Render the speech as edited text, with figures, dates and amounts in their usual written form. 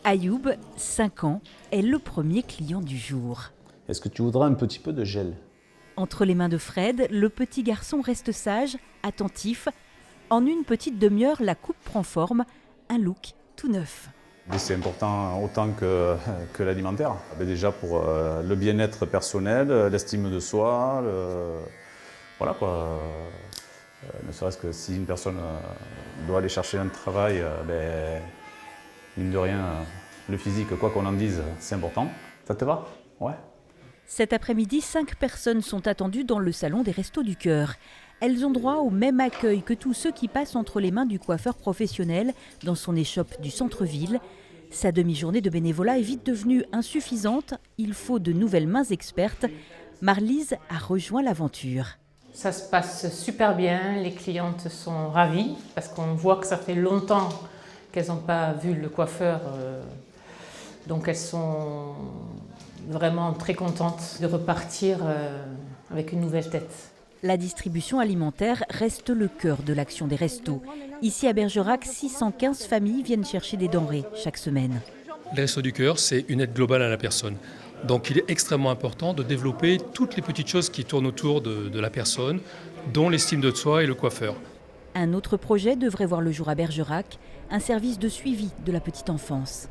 Ayoub, 5 ans, est le premier client du jour. Est-ce que tu voudrais un petit peu de gel? Entre les mains de Fred, le petit garçon reste sage, attentif. En une petite demi-heure, la coupe prend forme, un look tout neuf. C'est important autant que l'alimentaire. Déjà pour le bien-être personnel, l'estime de soi, voilà quoi. Ne serait-ce que si une personne doit aller chercher un travail, mine de rien, le physique, quoi qu'on en dise, c'est important. Ça te va? Ouais. Cet après-midi, 5 personnes sont attendues dans le salon des Restos du Cœur. Elles ont droit au même accueil que tous ceux qui passent entre les mains du coiffeur professionnel dans son échoppe du centre-ville. Sa demi-journée de bénévolat est vite devenue insuffisante. Il faut de nouvelles mains expertes. Marlise a rejoint l'aventure. Ça se passe super bien, les clientes sont ravies parce qu'on voit que ça fait longtemps qu'elles n'ont pas vu le coiffeur. Donc elles sont vraiment très contentes de repartir avec une nouvelle tête. La distribution alimentaire reste le cœur de l'action des restos. Ici à Bergerac, 615 familles viennent chercher des denrées chaque semaine. Les Restos du Cœur, c'est une aide globale à la personne. Donc il est extrêmement important de développer toutes les petites choses qui tournent autour de la personne, dont l'estime de soi et le coiffeur. Un autre projet devrait voir le jour à Bergerac, un service de suivi de la petite enfance.